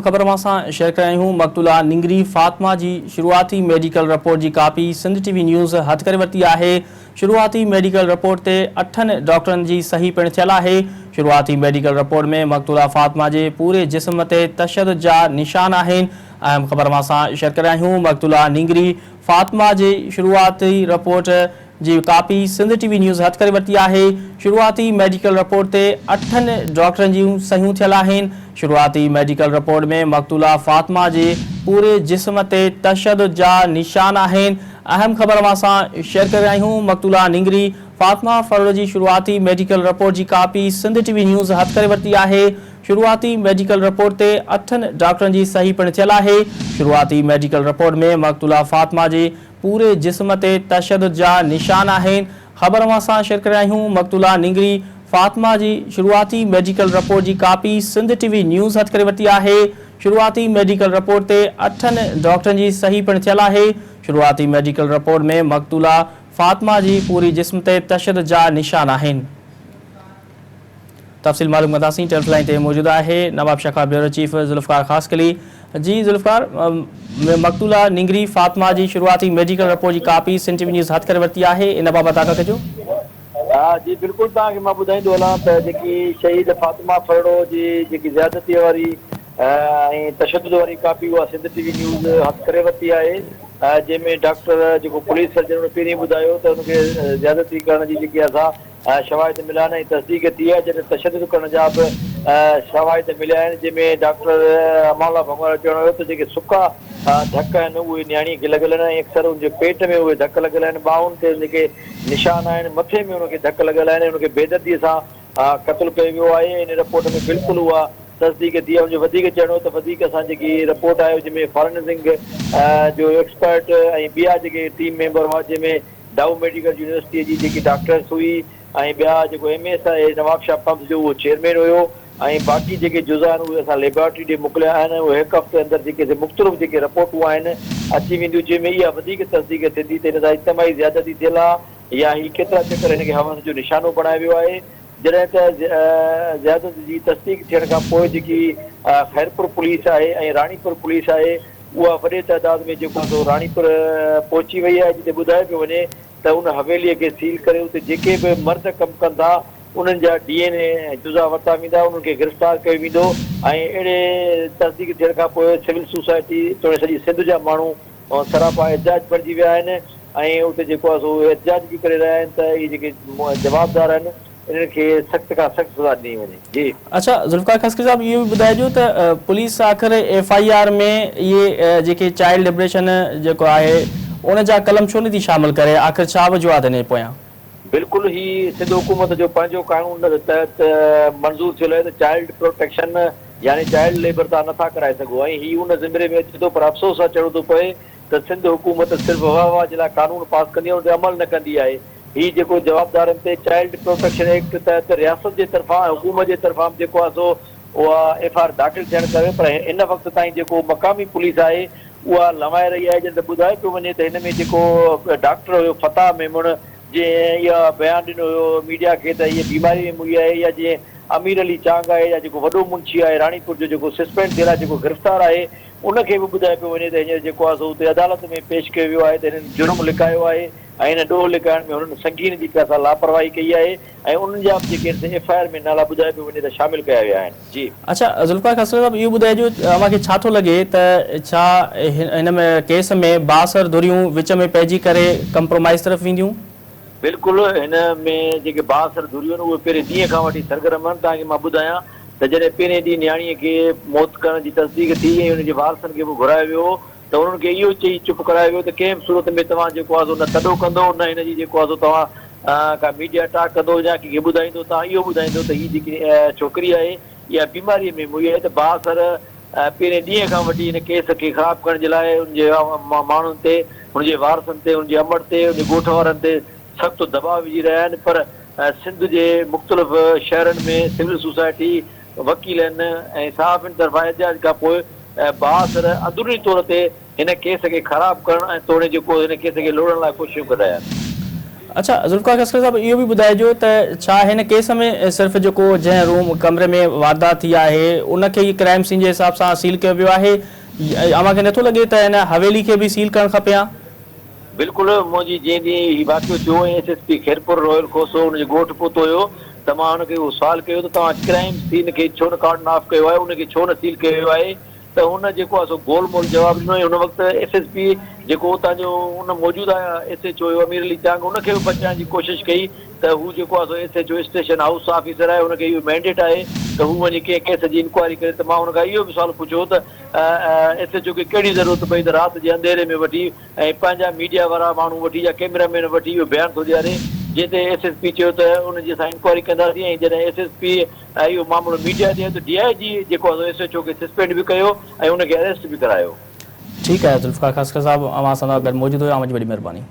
खबर में शेयर करूँ मक़तूला निंगरी फातिमा की शुरुआती मेडिकल रिपोर्ट की कापी सिंध टीवी न्यूज़ हथ करे वरती है। शुरुआती मेडिकल रिपोर्ट से 8 डॉक्टरन की सही पिण थियल है। शुरुआती मेडिकल रिपोर्ट में मक़तूला फातिमा के पूरे जिस्म से तशद्दुद जा निशान हैं। अहम खबर में शेयर करूँ मक़तूला निंगरी फातिमा की शुरुआती रिपोर्ट जी कापी सिंध टीवी न्यूज़ हथ करे वरती है। शुरुआती मेडिकल रिपोर्ट से 8 डॉक्टरन की सही थियल हैं। शुरुआती मेडिकल रिपोर्ट में मक़तूला फातिमा के पूरे जिस्म से तशद्दुद जा निशान हैं। अहम खबर में शेयर कर रही हूँ मक़तूला निंगरी फातिमा फर्द की शुरुआती मेडिकल रिपोर्ट की कापी सिंध टीवी न्यूज़ हथ करे वरती है। शुरुआती मेडिकल रिपोर्ट से 8 डॉक्टरन की सही पिण थियल है। शुरुआती मेडिकल रिपोर्ट में मक़तूला फातिमा के पूरे जिस्म से तशद्दुद जा निशान हैं। खबर में शेयर कर रही हूँ मक़तूला निंगरी फातिमा की शुरुआती मेडिकल रिपोर्ट की कापी सिंध टीवी न्यूज़ हथ करे वरती है। शुरुआती मेडिकल रिपोर्ट से 8 डॉक्टरन की सही पिण थियल है। शुरुआती मेडिकल रिपोर्ट में मक़तूला फातिमा की पूरी जिस्म से तशद्दुद जा निशान हैं। तफसील मालूम कंदासीं। टेलीफोन लाइन ते मौजूद है नवाब शाखा ब्यूरो चीफ ज़ुल्फ़िकार ख़ासकली। जी ज़ुल्फ़िकार, मक़तूला निंगरी फातिमा की शुरुआती मेडिकल रिपोर्ट की कापी सिंध टीवी न्यूज़ हथ करे वरती है। इन बाबत आगाह कजो। जी बिल्कुल तक मैं बुधाईंदो हलां त जेकी शहीद फातिमा फरड़ो जी जेकी ज़्यादती वारी तशद्दुद वारी कापी उहा सिंध टीवी न्यूज़ हथ करे वरिती आहे, जंहिंमें डॉक्टर जो पुलिस सर्जन पहिरीं ॿुधायो त उनखे ज़्यादती करण जी जेकी असां शवाहिद मिलिया आहिनि ऐं तस्दीक थी आहे। जॾहिं तशद्दुद करण जा बि शवाहिद मिलिया आहिनि, जंहिंमें डॉक्टर अमाला भंगवार चवणो हुयो त जेके सुका धक आहिनि उहे न्याणीअ खे लॻल आहिनि। अक्सर उनजे पेट में उहे धक लॻल आहिनि, ॿाहुनि ते जेके निशान आहिनि, मथे में उनखे धक लॻल आहिनि। उनखे बेदर्दीअ सां क़त्ल कयो वियो आहे। इन रिपोर्ट में बिल्कुलु उहा तस्दीक थी आहे। उनजो वधीक चवणो त वधीक असां जेकी रिपोर्ट आहे जंहिंमें फॉरेंसिक जो एक्सपर्ट ऐं ॿिया जेके टीम मेंबर हुआ, जंहिंमें डाउ मेडिकल यूनिवर्सिटीअ जी जेकी डॉक्टर्स हुई ऐं ॿिया जेको MS आहे नवाब शाह पंप्स जो उहो चेयरमैन हुयो ऐं बाक़ी जेके जुज़ा आहिनि उहे असां लेबोरेटरी ॾे मोकिलिया आहिनि। उहे हिकु हफ़्ते अंदरि जेके मुख़्तलिफ़ जेके रिपोर्टूं आहिनि अची वेंदियूं, जंहिंमें इहा वधीक तस्दीक थींदी त हिन सां इज्तमाही ज़्यादती थियल आहे या ही केतिरा चकर हिनखे हवस जो निशानो बणायो वियो आहे। जॾहिं त ज़्यादती जी तस्दीक थियण खां पोइ जेकी ख़ैरपुर पुलिस आहे ऐं राणीपुर पुलिस आहे उहा वॾे तइदाद में जेको आहे राणीपुर पहुची वई आहे, जिते ॿुधायो पियो वञे त उन हवेलीअ खे सील करे उते जेके बि मर्द कमु कनि था उन्हनि जा DNA जुज़ा वरिता वेंदा, उन्हनि खे गिरफ़्तार कयो वेंदो ऐं अहिड़े तस्दीक थियण खां पोइ सिविल सोसाइटी तोड़े सॼी सिंध जा माण्हू सरापा एहतिजाज बणिजी विया आहिनि ऐं उते जेको आहे सो एहतिजाज बि करे रहिया आहिनि त इहे जेके जवाबदार आहिनि इन्हनि खे सख़्त खां सख़्त सज़ा ॾिनी वञे। जी अच्छा ज़ुल्फ़िकार ख़ासकरी साहब, इहो बि ॿुधाइजो त पुलिस आख़िर FIR में इहे जेके चाइल्ड लिबरेशन जेको आहे उन जा कलम छो नथी शामिल करे? आख़िर छा वजह आहे हिन पोयां? बिल्कुलु ही सिंध हुकूमत जो पंहिंजो कानून तहत मंज़ूर थियल आहे त चाइल्ड प्रोटेक्शन यानी चाइल्ड लेबर तव्हां नथा कराए सघो ऐं ही उन ज़िमरे में अचे थो। पर अफ़सोस आहे चवणो थो पए त सिंध हुकूमत सिर्फ़ु वाह जे लाइ कानून पास कंदी आहे, उन ते अमल न कंदी आहे। ही जेको जवाबदारनि ते चाइल्ड प्रोटेक्शन एक्ट तहत रियासत जे तरफ़ां हुकूमत जे तरफ़ां जेको आहे सो उहा FIR दाख़िल थियणु करे, पर इन वक़्त ताईं जेको मक़ामी पुलिस आहे उहा लवाए रही आहे। जॾहिं ॿुधाए पियो वञे त हिन में जेको डॉक्टर हुयो फताह मेमून जीअं इहा बयानु ॾिनो हुयो मीडिया खे त हीअ बीमारी में मुई आहे, या जीअं अमीर अली चांग आहे या जेको वॾो मुंशी आहे राणीपुर जो जेको सस्पेंड थियल आहे जेको गिरफ़्तार आहे, उनखे बि ॿुधाए पियो वञे त हींअर जेको आहे सो उते अदालत में पेश कयो वियो आहे त हिननि जुर्म लिकायो आहे ऐं हिन ॾोह लिकाइण में हुननि संगीन जी असां लापरवाही कई आहे ऐं उन्हनि जा जेके FIR में नाला ॿुधाए पियो वञे त शामिल कया विया आहिनि। जी अच्छा ज़ुल्फ़िकार ख़ासकरी साहब, इहो ॿुधाइजो मूंखे छा थो लॻे त छा हिन में केस में बासर धुरियूं विच में पइजी करे कंप्रोमाइज़ तरफ़ वेंदियूं? बिल्कुलु, हिन में जेके बासर धुरियूं आहिनि उहे पहिरें ॾींहं खां वठी सरगर्म आहिनि। तव्हांखे मां ॿुधायां त जॾहिं पहिरें ॾींहुं न्याणीअ खे मौत करण जी तस्दीक थी ऐं हुनजे वारसनि खे बि घुरायो वियो त उन्हनि खे इहो चई चुप करायो वियो त कंहिं बि सूरत में तव्हां जेको आहे सो न तॾो कंदो न हिनजी जेको आहे सो तव्हां का मीडिया टाक कंदो या कंहिंखे ॿुधाईंदो, तव्हां इहो ॿुधाईंदो त हीअ जेकी छोकिरी आहे इहा बीमारीअ में मुई आहे। त बासर पहिरें ॾींहं खां वठी हिन केस खे ख़राबु करण जे लाइ हुनजे माण्हुनि ते, हुनजे वारसनि ते, हुनजे अमड़ ते, हुनजे ॻोठ वारनि ते सख़्त दबाव विझी रहिया आहिनि। पर सिंध जे मुख़्तलिफ़ शहरनि में सिविल सोसाइटी वकीलनि ऐं सहाफ़ियुनि तरफ़ां एहतिजाज खां पोइ बासर अंदरूनी तौर ते हिन केस खे ख़राबु करण ऐं तोड़े जेको हिन केस खे लोड़ण लाइ कोशिशूं करे रहिया आहिनि। अच्छा ज़ुल्फ़िकार खस्कर साहब इहो बि ॿुधाइजो त छा हिन केस में सिर्फ़ु जेको जंहिं रूम कमरे में वारदात थी आहे उनखे ई क्राइम सीन जे हिसाब सां सील कयो वियो आहे अव्हांखे नथो लॻे त हिन हवेली खे बि सील करणु खपे हा? बिल्कुलु मुंहिंजी जंहिं ॾींहुं हीउ वाक़ियो थियो एसएसपी खैरपुर रॉयल खोसो हुनजो ॻोठु पहुतो हुयो त मां हुनखे उहो सुवाल कयो त तव्हां क्राइम सीन खे छो न कार्डन ऑफ कयो आहे, उनखे छो न सील कयो आहे, त हुन जेको आहे सो गोलमोल जवाबु ॾिनो ऐं हुन वक़्तु एसएसपी जेको उतां जो उन मौजूदा एसएचओ हुयो अमीर अली चांग उनखे बि बचाइण जी कोशिशि कई त हू जेको आहे सो एसएचओ स्टेशन हाउस ऑफिसर आहे, हुनखे इहो मैंडेट आहे त हू वञी कंहिं केस जी इंक्वायरी करे। त मां हुनखां इहो बि सुवाल पुछियो त एसएचओ खे कहिड़ी ज़रूरत पई त राति जे अंधेरे में वठी ऐं पंहिंजा मीडिया वारा माण्हू वठी या कैमरामैन वठी इहो बयानु थो ॾियारे, जंहिं ते एसएसपी चयो त उनजी असां इंक्वायरी कंदासीं ऐं जॾहिं एसएसपी इहो मामिलो मीडिया ॾिए त डीआईजी जेको आहे एसएचओ खे सस्पेंड बि कयो ऐं उनखे अरेस्ट बि करायो। ठीकु आहे ज़ुल्फ़िकार खस्कर साहब, अव्हां सां गॾु मौजूदु हुयो, वॾी महिरबानी।